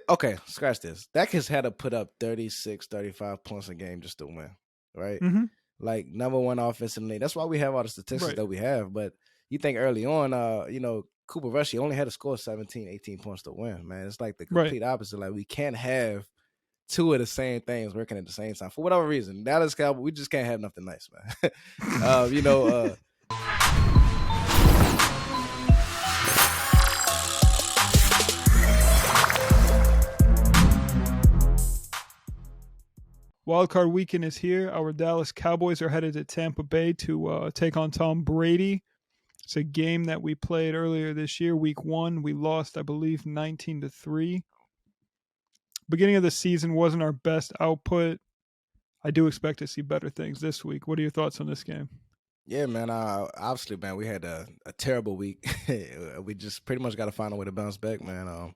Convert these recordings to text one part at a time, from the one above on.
Okay, scratch this. Dak has had to put up 36, 35 points a game just to win, right? Mm-hmm. Like number one offense in the league. That's why we have all the statistics Right. that we have. But you think early on, Cooper Rush, he only had to score 17, 18 points to win, man. It's like the Right. complete opposite. Like we can't have two of the same things working at the same time for whatever reason. Dallas Cowboys, we just can't have nothing nice, man. uh, you know, uh, Wildcard weekend is here. Our Dallas Cowboys are headed to Tampa Bay to take on Tom Brady. It's a game that we played earlier this year, week 1. We lost, I believe, 19-3. Beginning of the season wasn't our best output. I do expect to see better things this week. What are your thoughts on this game? yeah, man. Obviously, man, we had a terrible week. We just pretty much got to find a way to bounce back, man.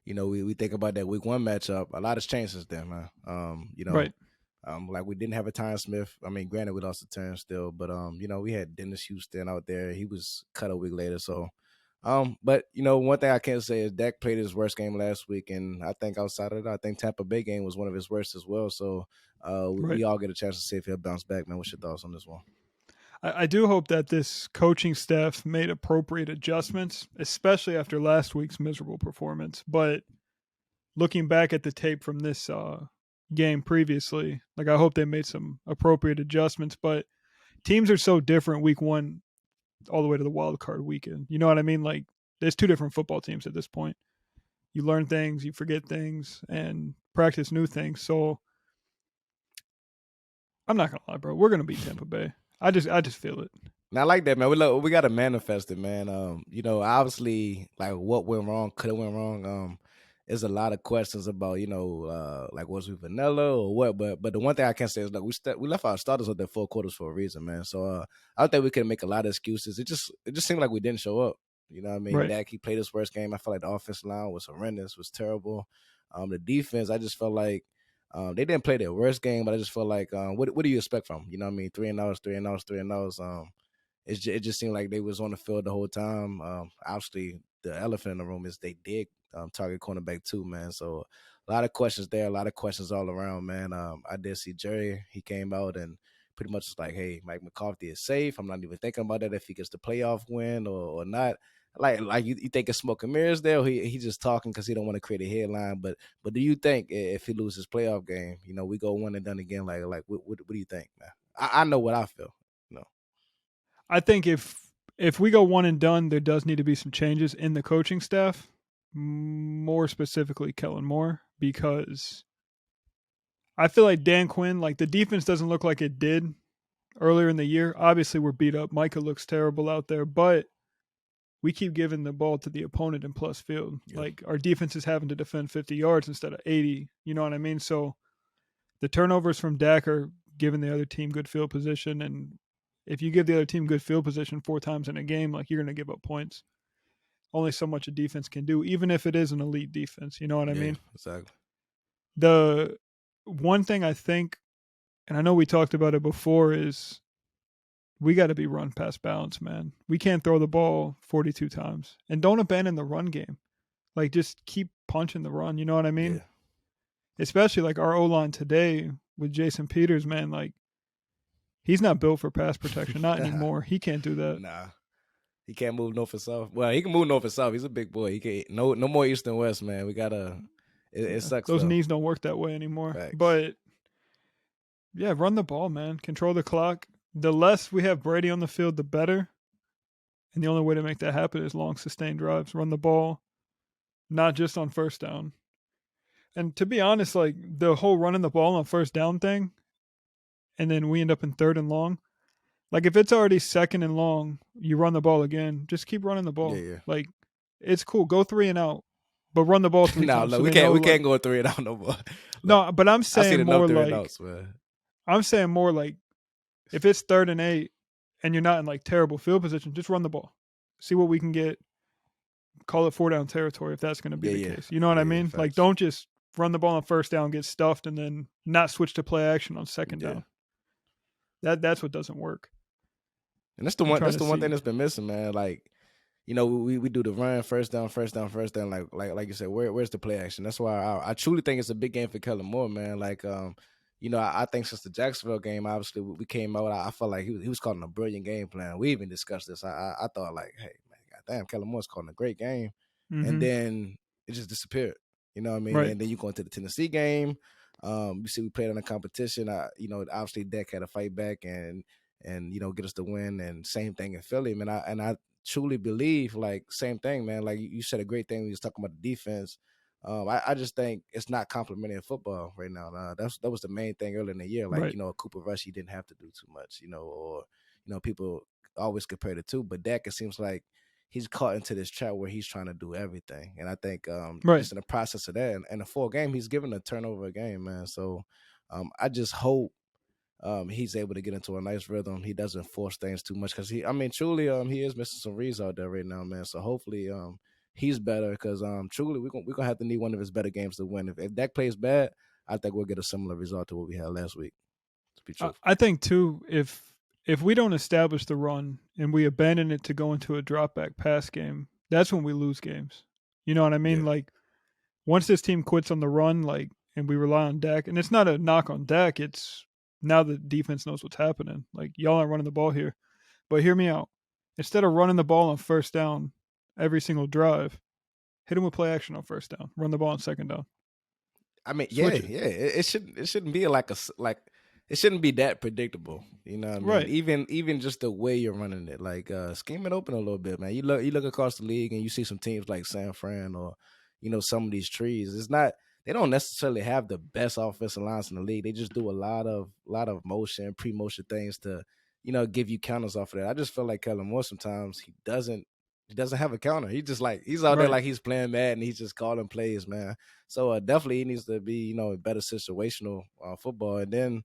We think about that week 1 matchup. A lot has changed since then, man. Right. Like we didn't have a Tyron Smith. I mean, granted, we lost the turn still, but we had Dennis Houston out there. He was cut a week later, so. But one thing I can say is Dak played his worst game last week, and I think outside of that, I think Tampa Bay game was one of his worst as well. So, Right. we all get a chance to see if he'll bounce back, man. What's your thoughts on this one? I do hope that this coaching staff made appropriate adjustments, especially after last week's miserable performance. But looking back at the tape from this game previously, like I hope they made some appropriate adjustments. But teams are so different week 1 all the way to the wild card weekend. You know what I mean? Like there's 2 different football teams at this point. You learn things, you forget things, and practice new things. So I'm not gonna lie, bro. We're gonna beat Tampa Bay. I just feel it. And I like that, man. We got to manifest it, man. Obviously, like what went wrong, could have went wrong. There's a lot of questions about, like was we vanilla or what? But the one thing I can say is like we left our starters at their 4 quarters for a reason, man. So I don't think we can make a lot of excuses. It just seemed like we didn't show up. You know what I mean? Right. Dak, he played his worst game. I felt like the offensive line was horrendous, was terrible. The defense, I just felt like they didn't play their worst game, but I just felt like what do you expect from them? You know what I mean? 3-and-outs, 3-and-outs, 3-and-outs. It just seemed like they was on the field the whole time. Obviously, the elephant in the room is they did target cornerback too, man. So a lot of questions there, a lot of questions all around, man. I did see Jerry. He came out and pretty much was like, hey, Mike McCarthy is safe. I'm not even thinking about that if he gets the playoff win or not. Like you think it's smoke and mirrors there? Or he just talking because he don't want to create a headline. But do you think if he loses playoff game, we go one and done again? Like what do you think, man? I know what I feel. I think if we go one and done, there does need to be some changes in the coaching staff, more specifically Kellen Moore, because I feel like Dan Quinn, like the defense doesn't look like it did earlier in the year. Obviously, we're beat up. Micah looks terrible out there, but we keep giving the ball to the opponent in plus field. Yeah. Like our defense is having to defend 50 yards instead of 80. You know what I mean? So the turnovers from Dak are giving the other team good field position, and if you give the other team good field position 4 times in a game, like you're going to give up points. Only so much a defense can do, even if it is an elite defense. You know what I mean? Exactly. The one thing I think, and I know we talked about it before, is we got to be run past bounds, man. We can't throw the ball 42 times. And don't abandon the run game. Like, just keep punching the run. You know what I mean? Yeah. Especially like our O-line today with Jason Peters, man. Like, he's not built for pass protection. Not anymore. He can't do that. Nah. He can't move north and south. Well, he can move north and south. He's a big boy. He can't. No more east and west, man. We gotta. It sucks. Those though. knees don't work that way anymore. Facts. But yeah, run the ball, man. Control the clock. The less we have Brady on the field, the better. And the only way to make that happen is long, sustained drives. Run the ball, not just on first down. And to be honest, like the whole running the ball on first down thing, and then we end up in 3rd and long. Like if it's already 2nd and long, you run the ball again. Just keep running the ball. Yeah. Like it's cool. Go 3 and out, but run the ball 3 times. No, we can't go 3 and out no more. No, but I'm saying more like outs, man. I'm saying more like if it's 3rd and 8 and you're not in like terrible field position, just run the ball. See what we can get. Call it 4 down territory if that's going to be the case. You know what I mean? Like don't just run the ball on first down, get stuffed, and then not switch to play action on 2nd down. That's what doesn't work. And that's the one thing that's been missing, man. Like, we do the run, first down, first down, first down. Like you said, where's the play action? That's why I truly think it's a big game for Kellen Moore, man. Like I think since the Jacksonville game, obviously we came out. I felt like he was calling a brilliant game plan. We even discussed this. I thought like, hey man, goddamn, Kellen Moore's calling a great game, and Mm-hmm. then it just disappeared. You know what I mean? Right. And then you go into the Tennessee game. You see, we played in a competition. Obviously Dak had to fight back and get us the win. And same thing in Philly, man. I truly believe like same thing, man. Like you said a great thing when you was talking about the defense. I just think it's not complimenting football right now. That was the main thing earlier in the year. Like Right. Cooper Rush, he didn't have to do too much. Or people always compare the two, but Dak, it seems like he's caught into this trap where he's trying to do everything. And I think Right. just in the process of that, and the full game, he's given a turnover a game, man. So I just hope he's able to get into a nice rhythm. He doesn't force things too much because truly, he is missing some reads out there right now, man. So hopefully, he's better because truly, we're gonna have to need one of his better games to win. If Dak plays bad, I think we'll get a similar result to what we had last week. To be truthful, I think too, if we don't establish the run and we abandon it to go into a drop back pass game, that's when we lose games. You know what I mean? yeah, Like once this team quits on the run, like and we rely on Dak, and it's not a knock on Dak, it's now the defense knows what's happening. Like y'all aren't running the ball here. But hear me out. Instead of running the ball on first down every single drive, hit him with play action on first down. Run the ball on second down. Yeah, Switch it. yeah. It shouldn't be like it shouldn't be that predictable. You know what I mean? Right. Even just the way you're running it, like scheme it open a little bit, man. You look across the league and you see some teams like San Fran or some of these trees. It's not they don't necessarily have the best offensive lines in the league. They just do a lot of motion, pre-motion things to give you counters off of that. I just feel like Kellen Moore sometimes he doesn't have a counter. He just like he's out there Right. like he's playing mad and he's just calling plays, man. So definitely he needs to be better situational football, and then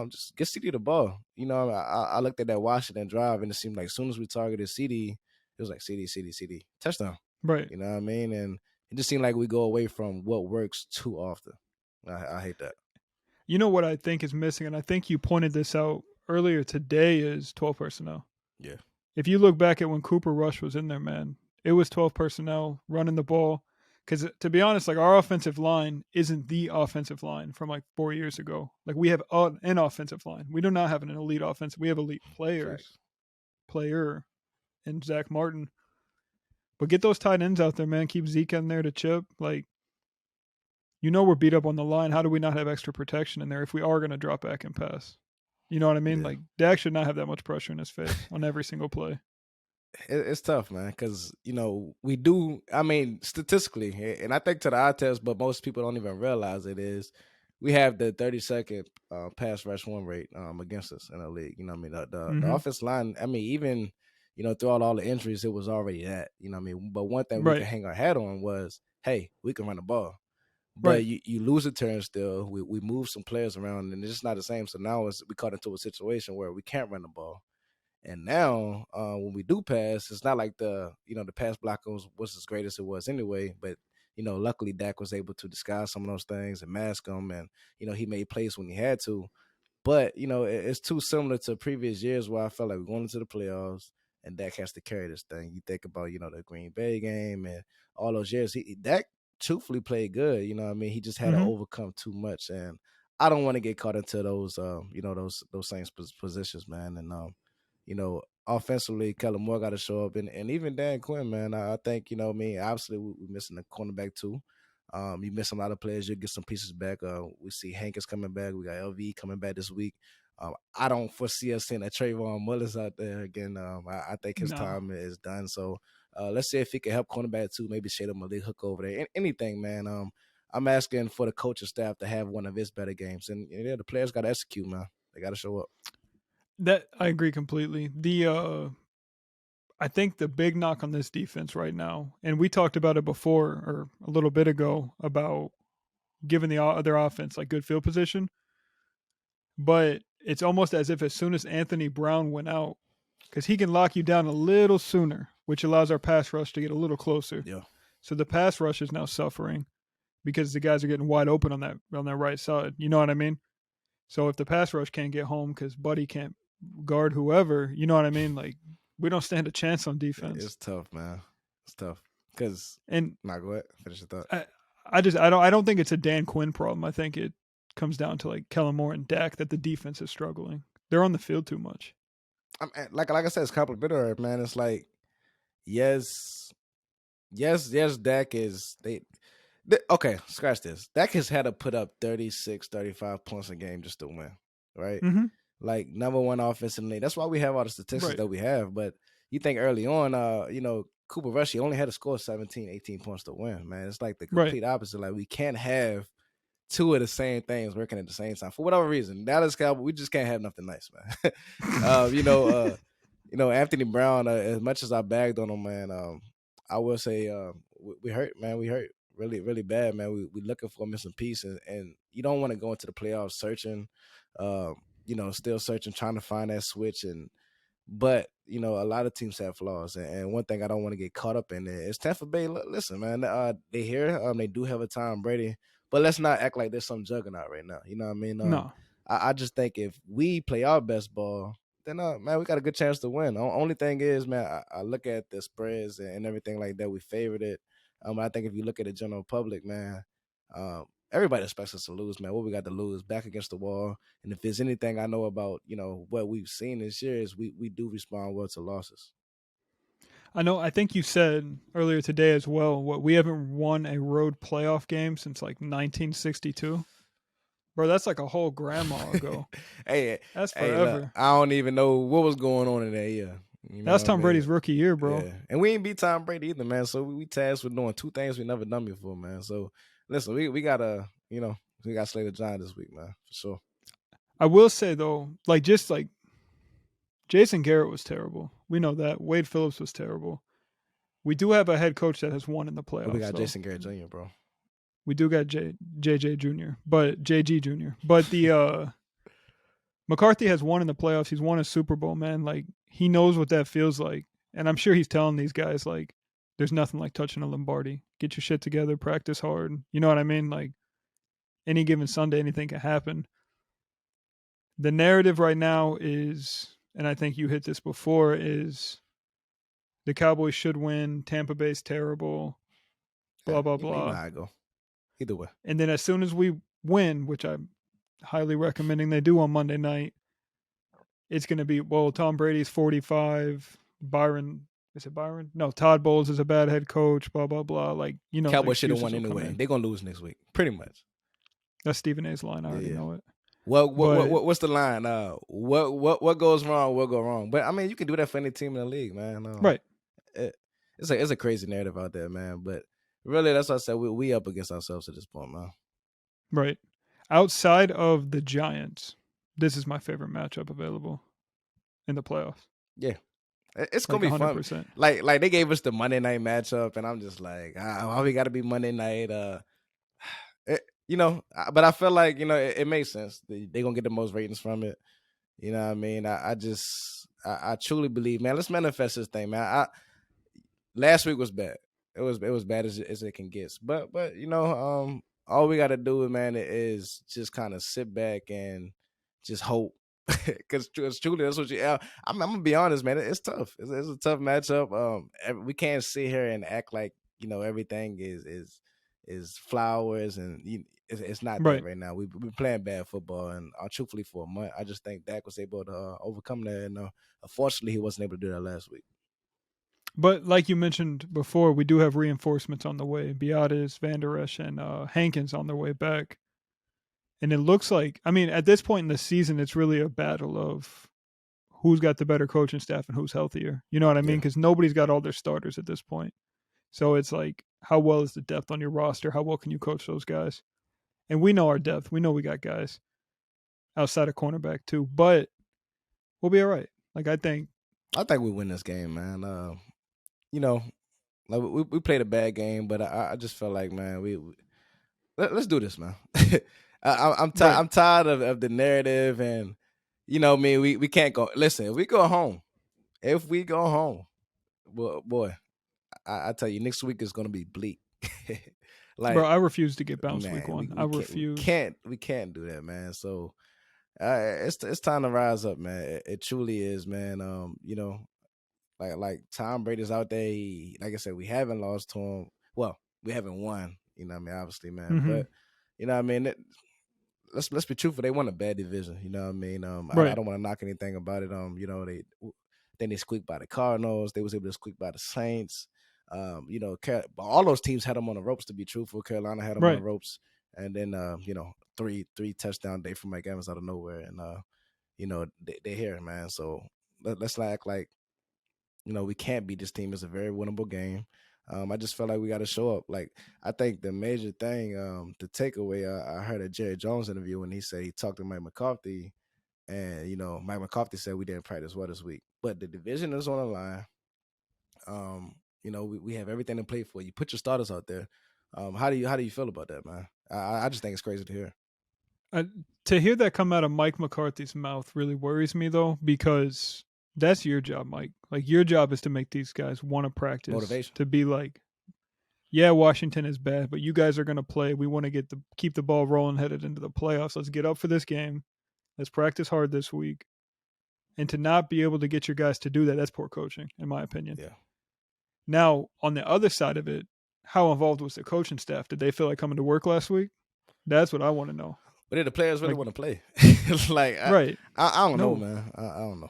just get CD the ball. I looked at that Washington drive and it seemed like as soon as we targeted CD, it was like CD, CD, CD, touchdown. Right. You know what I mean? And it just seemed like we go away from what works too often. I hate that. You know what I think is missing, and I think you pointed this out earlier today, is 12 personnel. Yeah, If you look back at when Cooper Rush was in there, man, it was 12 personnel running the ball. Because to be honest, like our offensive line isn't the offensive line from like 4 years ago. Like we have an offensive line. We do not have an elite offense. We have elite facts. player, and Zach Martin. But get those tight ends out there, man. Keep Zeke in there to chip. Like, we're beat up on the line. How do we not have extra protection in there if we are going to drop back and pass? You know what I mean? Yeah. Like, Dak should not have that much pressure in his face on every single play. It's tough, man, because we do. I mean, statistically, and I think to the eye test, but most people don't even realize it is. We have the 32nd pass rush win rate against us in the league. You know what I mean? The Mm-hmm. offense line. I mean, even throughout all the injuries, it was already that. You know what I mean? But one thing we could Right. hang our hat on was, hey, we can run the ball. But Right. you lose a turn still. We move some players around, and it's just not the same. So now we caught into a situation where we can't run the ball. And now, when we do pass, it's not like the pass block was as great as it was anyway. But luckily Dak was able to disguise some of those things and mask them, and he made plays when he had to. But it's too similar to previous years where I felt like we're going into the playoffs and Dak has to carry this thing. You think about the Green Bay game and all those years. Dak truthfully played good. You know what I mean? He just had to Mm-hmm. overcome too much, and I don't want to get caught into those those same positions, man. And offensively, Kellen Moore got to show up, and even Dan Quinn, man. I think obviously we're missing the cornerback too. You miss a lot of players, you get some pieces back. We see Hankins coming back. We got LV coming back this week. I don't foresee us seeing a Trayvon Mullis out there again. I think his No. time is done. So let's see if he can help cornerback too. Maybe shade him a Malik Hook over there. Anything, man. I'm asking for the coaching staff to have one of his better games, and yeah, the players got to execute, man. They got to show up. That I agree completely. I think the big knock on this defense right now, and we talked about it before or a little bit ago about giving the other offense like good field position, but it's almost as if as soon as Anthony Brown went out, because he can lock you down a little sooner, which allows our pass rush to get a little closer. Yeah. So the pass rush is now suffering because the guys are getting wide open on that right side. You know what I mean? So if the pass rush can't get home because Buddy can't guard whoever, you know what I mean? Like we don't stand a chance on It's defense. tough, man. It's tough because. And Nah, go ahead. Finish your thought. I don't think it's a Dan Quinn problem. I think it comes down to like Kellen Moore and Dak that the defense is struggling. They're on the field too much. Like I said, it's complimentary, man. It's like yes, yes. Dak is okay. Scratch this. Dak has had to put up 36, 35 points a game just to win, right? Mm-hmm. Like number one offense in the league. That's why we have all the statistics Right. that we have. But you think early on, Cooper Rush, he only had to score 17, 18 points to win, man. It's like the Right. complete opposite. Like we can't have two of the same things working at the same time for whatever reason. Dallas Cowboys, we just can't have nothing nice, man. uh, you know, Anthony Brown. As much as I bagged on him, man, I will say we hurt, man. We hurt really, really bad, man. We looking for a missing piece, and you don't want to go into the playoffs searching, still searching, trying to find that switch. But a lot of teams have flaws, and one thing I don't want to get caught up in is Tampa Bay. Listen, man, they here, they do have a Tom Brady, but let's not act like there's some juggernaut right now. You know what I mean? No. I just think if we play our best ball, then man, we got a good chance to win. Only thing is, man, I look at the spreads and everything like that. We favored it. I think if you look at the general public, man, everybody expects us to lose, man. What we got to lose, back against the wall. And if there's anything I know about, what we've seen this year is we do respond well to losses. I think you said earlier today as well, we haven't won a road playoff game since like 1962. Bro, that's like a whole grandma ago. hey, That's look, forever. I don't even know what was going on in that year. You know That's what I Tom mean? Brady's rookie year, bro. Yeah. And we ain't beat Tom Brady either, man. So we tasked with doing two things we never done before, man. So listen, we gotta, we got Slater John this week, man, for sure. I will say though, just like Jason Garrett was terrible. We know that. Wade Phillips was terrible. We do have a head coach that has won in the playoffs. But we got though. Jason Garrett Jr., bro. We do got JJ Jr., but JG Jr. But the McCarthy has won in the playoffs. He's won a Super Bowl, man. Like he knows what that feels like. And I'm sure he's telling these guys like there's nothing like touching a Lombardi. Get your shit together, practice hard. You know what I mean? Like any given Sunday anything can happen. The narrative right now is, and I think you hit this before, is the Cowboys should win, Tampa Bay's terrible, blah blah You know blah. how I go. Either way. And then as soon as we win, which I'm highly recommending they do on Monday night, it's going to be, well, Tom Brady's 45, is it Byron? No, Todd Bowles is a bad head coach, blah, blah, blah. Like, Cowboys should have won anyway. They're going to lose next week, pretty much. That's Stephen A's line. I already know it. What's the line? What goes wrong will go wrong. But, I mean, you can do that for any team in the league, man. Right. It's a crazy narrative out there, man. But really, that's what I said. We up against ourselves at this point, man. Right. Outside of the Giants, this is my favorite matchup available in the playoffs. Yeah. It's gonna be 100%. Fun. Like they gave us the Monday night matchup, and I'm just like, why we got to be Monday night? But I feel like it makes sense. They're gonna get the most ratings from it. You know what I mean? I truly believe, man. Let's manifest this thing, man. Last week was bad. It was bad as it can get. But all we got to do, man, is just kind of sit back and just hope. Because truly, that's what I'm gonna be honest, man. It's tough. It's a tough matchup. We can't sit here and act like everything is flowers, and it's not right. that right now. We're playing bad football, and truthfully, for a month, I just think Dak was able to overcome that. And unfortunately, he wasn't able to do that last week. But like you mentioned before, we do have reinforcements on the way. Biadasz, Van Der Esch, and Hankins on their way back. And it looks like, I mean, at this point in the season, it's really a battle of who's got the better coaching staff and who's healthier. You know what I mean? Because nobody's got all their starters at this point. So it's like, how well is the depth on your roster? How well can you coach those guys? And we know our depth. We know we got guys outside of cornerback too. But we'll be all right. Like, I think we win this game, man. Like we played a bad game, but I just felt like, man, let's do this, man. I'm tired of the narrative, and we can't go. Listen, if we go home, well, boy, I tell you, next week is gonna be bleak. Like, bro, I refuse to get bounced week one. I refuse. We can't do that, man. So it's time to rise up, man. It truly is, man. Like Tom Brady's out there. Like I said, we haven't lost to him. Well, we haven't won. You know what I mean? Obviously, man. Mm-hmm. But you know what I mean? Let's be truthful. They won a bad division. You know what I mean? I Right. don't want to knock anything about it. Then they squeaked by the Cardinals. They was able to squeak by the Saints. All those teams had them on the ropes. To be truthful, Carolina had them on the Right. ropes, and then three touchdown day from Mike Evans out of nowhere, and they're here, man. So let's not act like we can't beat this team. It's a very winnable game. I just felt like we got to show up. Like I think the major thing, the takeaway, I heard a Jerry Jones interview when he said he talked to Mike McCarthy, and Mike McCarthy said we didn't practice well this week, but the division is on the line. We have everything to play for. You put your starters out there. How do you feel about that, man? I just think it's crazy to hear. To hear that come out of Mike McCarthy's mouth really worries me though, because that's your job, Mike. Like your job is to make these guys want to practice, Motivation. to be like, yeah, Washington is bad, but you guys are going to play. We want to keep the ball rolling headed into the playoffs. Let's get up for this game. Let's practice hard this week. And to not be able to get your guys to do that, that's poor coaching, in my opinion. Yeah. Now, on the other side of it, how involved was the coaching staff? Did they feel like coming to work last week? That's what I want to know. But did the players really want to play? Right. I don't No. know, man. I don't know.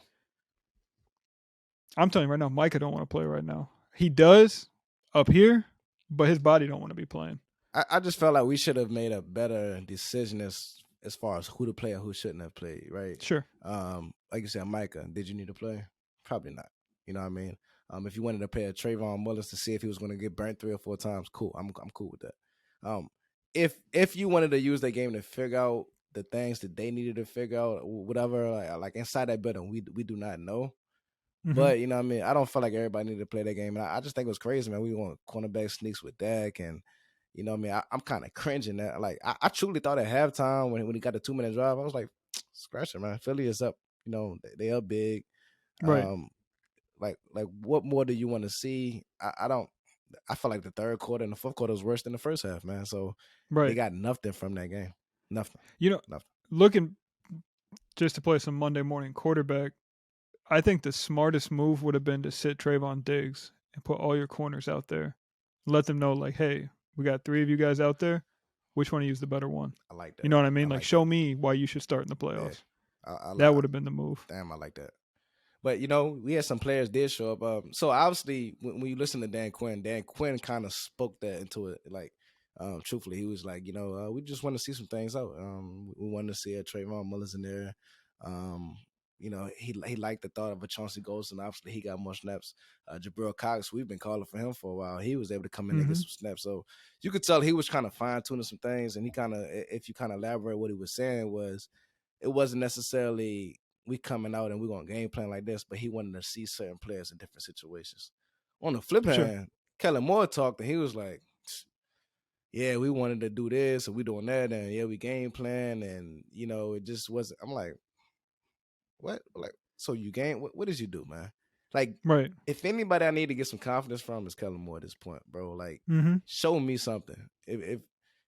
I'm telling you right now, Micah don't want to play right now. He does up here, but his body don't want to be playing. I just felt like we should have made a better decision as far as who to play and who shouldn't have played, right? Sure. Like you said, Micah, did you need to play? Probably not. You know what I mean? If you wanted to play a Trayvon Mullins to see if he was going to get burnt 3 or 4 times, cool. I'm cool with that. If you wanted to use that game to figure out the things that they needed to figure out, whatever, like inside that building, we do not know. Mm-hmm. But you know what I mean? I don't feel like everybody needed to play that game. And I just think it was crazy, man. We want cornerback sneaks with Dak, and you know what I mean? I'm kind of cringing that. Like I truly thought at halftime when he got the 2-minute drive, I was like, scratch it, man. Philly is up. They up big. Right. Like what more do you want to see? I don't. I feel like the third quarter and the fourth quarter was worse than the first half, man. So they got nothing from that game. Nothing. Nothing. Looking just to play some Monday morning quarterback, I think the smartest move would have been to sit Trayvon Diggs and put all your corners out there. Let them know, like, hey, we got 3 of you guys out there. Which one of you is the better one? I like that. You know what I mean? Like show me why you should start in the playoffs. Yeah. That would have been the move. Damn, I like that. But we had some players did show up. So obviously, when you listen to Dan Quinn kind of spoke that into it. Like, truthfully, he was like, we just want to see some things out. We wanted to see a Trayvon Mullins in there. He liked the thought of a Chauncey Golston. Obviously, he got more snaps. Jabril Cox, we've been calling for him for a while. He was able to come in and get some snaps. So you could tell he was kind of fine tuning some things. And he kind of, if you kind of elaborate what he was saying, it wasn't necessarily we coming out and we're going to game plan like this, but he wanted to see certain players in different situations. On the flip hand, Kellen Moore talked and he was like, yeah, we wanted to do this and we doing that, and yeah, we game plan, and it just wasn't. I'm like, what? Like, so you game? What did you do, man? Like, right? If anybody I need to get some confidence from is Kellen Moore at this point, bro. Like, show me something. If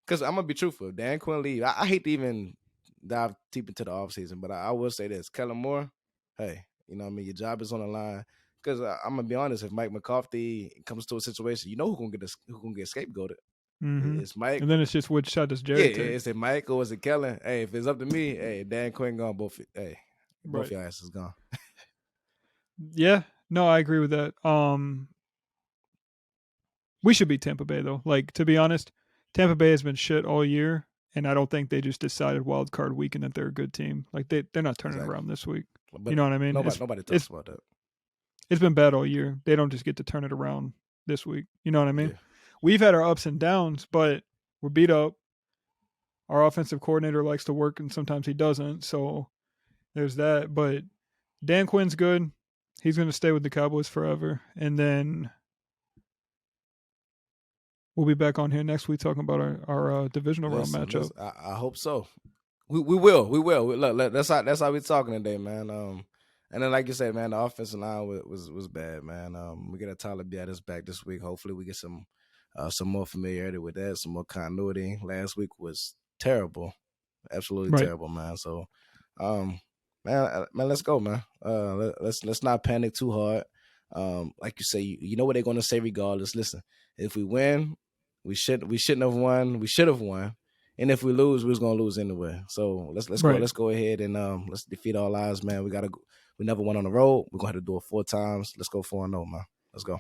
because I'm gonna be truthful, if Dan Quinn leave, I hate to even dive deep into the offseason, but I will say this: Kellen Moore, hey, you know what I mean? Your job is on the line. Because I'm gonna be honest, if Mike McCarthy comes to a situation, who's gonna get scapegoated? It's Mike, and then it's just which shot does Jerry take? Is it Mike or is it Kellen? Hey, if it's up to me, hey, Dan Quinn gone both. Hey, both your asses gone. Yeah, no, I agree with that. We should beat Tampa Bay though. Like, to be honest, Tampa Bay has been shit all year, and I don't think they just decided wild card weekend that they're a good team. Like they're not turning around this week. But you know what I mean? Nobody talks about that. It's been bad all year. They don't just get to turn it around this week. You know what I mean? Yeah. We've had our ups and downs, but we're beat up. Our offensive coordinator likes to work, and sometimes he doesn't. So there's that. But Dan Quinn's good. He's going to stay with the Cowboys forever. And then we'll be back on here next week talking about our divisional round matchup. I hope so. We will. Look, that's how we're talking today, man. And then, like you said, man, the offensive line was bad, man. We get a Tyler Biadasz back this week. Hopefully, we get some more familiarity with that, some more continuity. Last week was terrible, absolutely terrible, man. So, man, let's go, man. Let's not panic too hard. Like you say, you know what they're gonna say regardless. Listen, if we win, we shouldn't have won. We should have won. And if we lose, we was gonna lose anyway. So Right. let's go ahead and let's defeat all odds, man. We never won on the road. We're gonna have to do it 4 times. Let's go 4-0, man. Let's go.